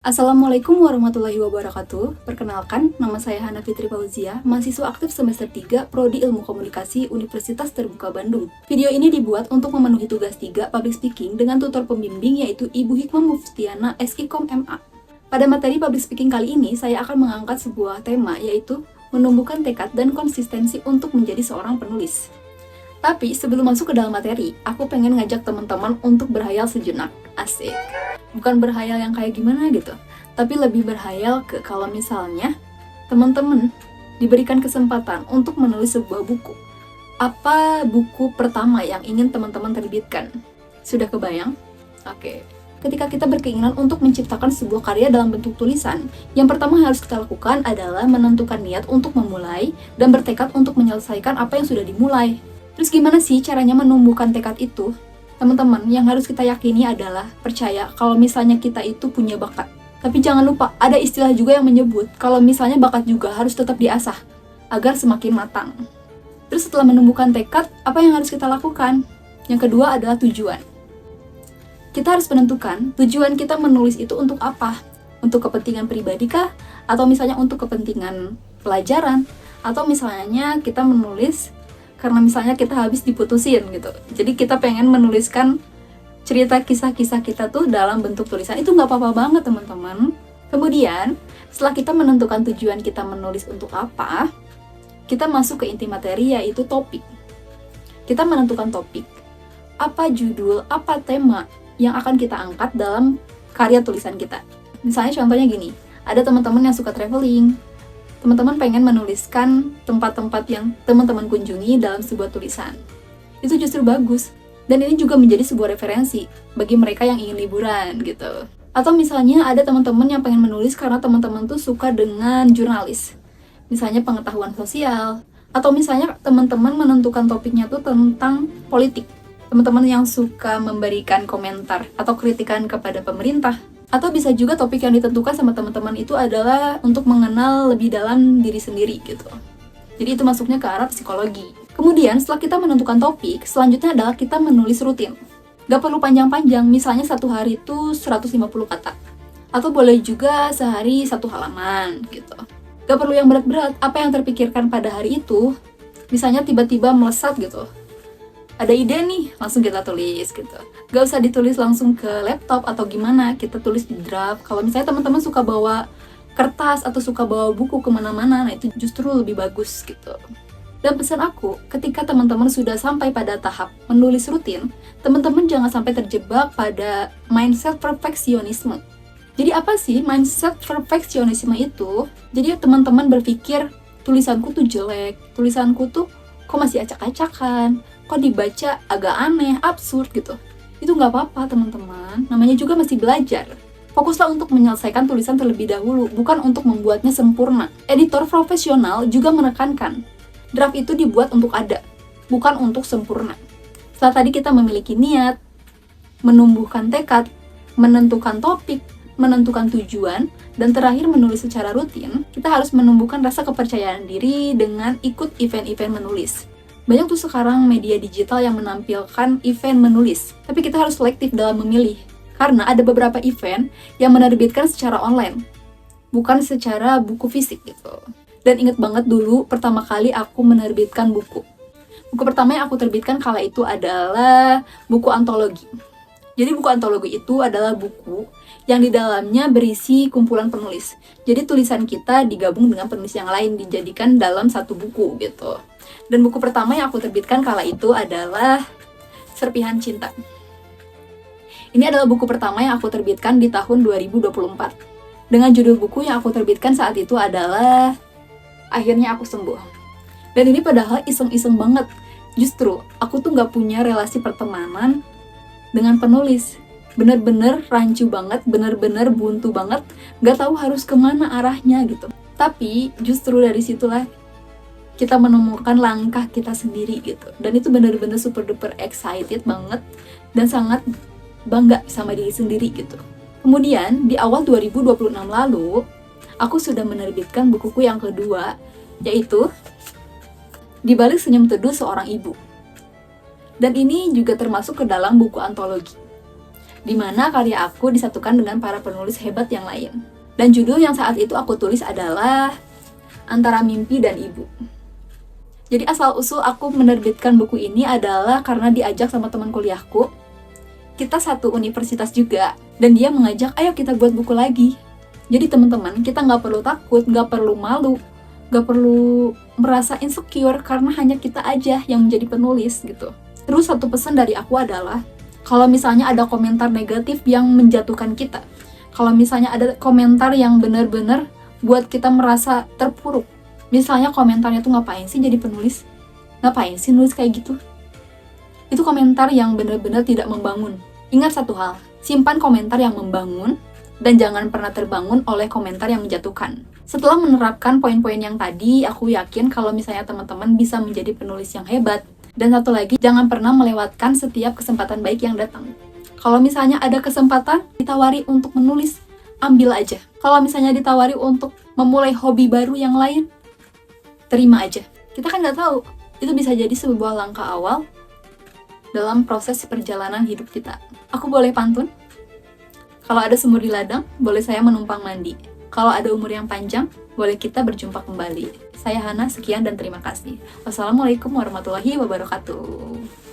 Assalamualaikum warahmatullahi wabarakatuh. Perkenalkan, nama saya Hana Fitri Fauzia, mahasiswa aktif semester 3 Prodi Ilmu Komunikasi Universitas Terbuka Bandung. Video ini dibuat untuk memenuhi tugas 3 Public Speaking dengan tutor pembimbing yaitu Ibu Hikmah Muftiana SIKOM MA. Pada materi Public Speaking kali ini, saya akan mengangkat sebuah tema yaitu menumbuhkan tekad dan konsistensi untuk menjadi seorang penulis. Tapi sebelum masuk ke dalam materi, aku pengen ngajak teman-teman untuk berhayal sejenak. Asik. Bukan berhayal yang kayak gimana gitu, tapi lebih berhayal ke kalau misalnya teman-teman diberikan kesempatan untuk menulis sebuah buku. Apa buku pertama yang ingin teman-teman terbitkan? Sudah kebayang? Oke. Ketika kita berkeinginan untuk menciptakan sebuah karya dalam bentuk tulisan, yang pertama yang harus kita lakukan adalah menentukan niat untuk memulai dan bertekad untuk menyelesaikan apa yang sudah dimulai. Terus gimana sih caranya menumbuhkan tekad itu? Teman-teman, yang harus kita yakini adalah percaya kalau misalnya kita itu punya bakat. Tapi jangan lupa, ada istilah juga yang menyebut kalau misalnya bakat juga harus tetap diasah agar semakin matang. Terus setelah menumbuhkan tekad, apa yang harus kita lakukan? Yang kedua adalah tujuan. Kita harus menentukan tujuan kita menulis itu untuk apa? Untuk kepentingan pribadi kah? Atau misalnya untuk kepentingan pelajaran? Atau misalnya kita menulis karena misalnya kita habis diputusin gitu. Jadi kita pengen menuliskan cerita kisah-kisah kita tuh dalam bentuk tulisan. Itu nggak apa-apa banget teman-teman. Kemudian, setelah kita menentukan tujuan kita menulis untuk apa, kita masuk ke inti materi yaitu topik. Kita menentukan topik. Apa judul, apa tema yang akan kita angkat dalam karya tulisan kita. Misalnya contohnya gini, ada teman-teman yang suka traveling. Teman-teman pengen menuliskan tempat-tempat yang teman-teman kunjungi dalam sebuah tulisan. Itu justru bagus. Dan ini juga menjadi sebuah referensi bagi mereka yang ingin liburan gitu. Atau misalnya ada teman-teman yang pengen menulis karena teman-teman tuh suka dengan jurnalis. Misalnya pengetahuan sosial. Atau misalnya teman-teman menentukan topiknya tuh tentang politik. Teman-teman yang suka memberikan komentar atau kritikan kepada pemerintah. Atau bisa juga topik yang ditentukan sama teman-teman itu adalah untuk mengenal lebih dalam diri sendiri gitu. Jadi itu masuknya ke arah psikologi. Kemudian setelah kita menentukan topik, selanjutnya adalah kita menulis rutin. Gak perlu panjang-panjang, misalnya satu hari itu 150 kata. Atau boleh juga sehari 1 halaman gitu. Gak perlu yang berat-berat, apa yang terpikirkan pada hari itu, misalnya tiba-tiba melesat gitu. Ada ide nih, langsung kita tulis gitu. Gak usah ditulis langsung ke laptop atau gimana, kita tulis di draft. Kalau misalnya teman-teman suka bawa kertas atau suka bawa buku kemana-mana, nah itu justru lebih bagus gitu. Dan pesan aku, ketika teman-teman sudah sampai pada tahap menulis rutin, teman-teman jangan sampai terjebak pada mindset perfeksionisme. Jadi apa sih mindset perfeksionisme itu? Jadi teman-teman berpikir, tulisanku tuh jelek, tulisanku tuh kok masih acak-acakan, kok dibaca agak aneh, absurd gitu. Itu nggak apa-apa teman-teman, namanya juga masih belajar. Fokuslah untuk menyelesaikan tulisan terlebih dahulu, bukan untuk membuatnya sempurna. Editor profesional juga menekankan, draft itu dibuat untuk ada, bukan untuk sempurna. Setelah tadi kita memiliki niat, menumbuhkan tekad, menentukan topik, menentukan tujuan, dan terakhir menulis secara rutin, kita harus menumbuhkan rasa kepercayaan diri dengan ikut event-event menulis. Banyak tuh sekarang media digital yang menampilkan event menulis, tapi kita harus selektif dalam memilih, karena ada beberapa event yang menerbitkan secara online, bukan secara buku fisik gitu. Dan inget banget dulu, pertama kali aku menerbitkan buku. Buku pertama yang aku terbitkan kala itu adalah buku antologi. Jadi buku antologi itu adalah buku yang di dalamnya berisi kumpulan penulis. Jadi tulisan kita digabung dengan penulis yang lain, dijadikan dalam satu buku gitu. Dan buku pertama yang aku terbitkan kala itu adalah Serpihan Cinta. Ini adalah buku pertama yang aku terbitkan di tahun 2024. Dengan judul buku yang aku terbitkan saat itu adalah Akhirnya Aku Sembuh. Dan ini padahal iseng-iseng banget. Justru, aku tuh gak punya relasi pertemanan dengan penulis. Bener-bener rancu banget, bener-bener buntu banget, gak tahu harus kemana arahnya gitu. Tapi justru dari situlah kita menemukan langkah kita sendiri gitu. Dan itu bener-bener super duper excited banget dan sangat bangga sama diri sendiri gitu. Kemudian di awal 2026 lalu, aku sudah menerbitkan bukuku yang kedua, yaitu Di Balik Senyum Teduh Seorang Ibu. Dan ini juga termasuk ke dalam buku antologi. di mana karya aku disatukan dengan para penulis hebat yang lain. Dan judul yang saat itu aku tulis adalah Antara Mimpi dan Ibu. Jadi asal-usul aku menerbitkan buku ini adalah karena diajak sama teman kuliahku. Kita satu universitas juga, dan dia mengajak, ayo kita buat buku lagi. Jadi teman-teman, kita nggak perlu takut, nggak perlu malu, nggak perlu merasa insecure karena hanya kita aja yang menjadi penulis gitu. Terus satu pesan dari aku adalah, kalau misalnya ada komentar negatif yang menjatuhkan kita, kalau misalnya ada komentar yang benar-benar buat kita merasa terpuruk, misalnya komentarnya tuh ngapain sih jadi penulis? Ngapain sih nulis kayak gitu? Itu komentar yang benar-benar tidak membangun. Ingat satu hal, simpan komentar yang membangun dan jangan pernah terbangun oleh komentar yang menjatuhkan. Setelah menerapkan poin-poin yang tadi, aku yakin kalau misalnya teman-teman bisa menjadi penulis yang hebat. Dan satu lagi, jangan pernah melewatkan setiap kesempatan baik yang datang. Kalau misalnya ada kesempatan ditawari untuk menulis, ambil aja. Kalau misalnya ditawari untuk memulai hobi baru yang lain, terima aja. Kita kan nggak tahu, itu bisa jadi sebuah langkah awal dalam proses perjalanan hidup kita. Aku boleh pantun? Kalau ada sumur di ladang, boleh saya menumpang mandi. Kalau ada umur yang panjang, boleh kita berjumpa kembali. Saya Hana, sekian dan terima kasih. Wassalamualaikum warahmatullahi wabarakatuh.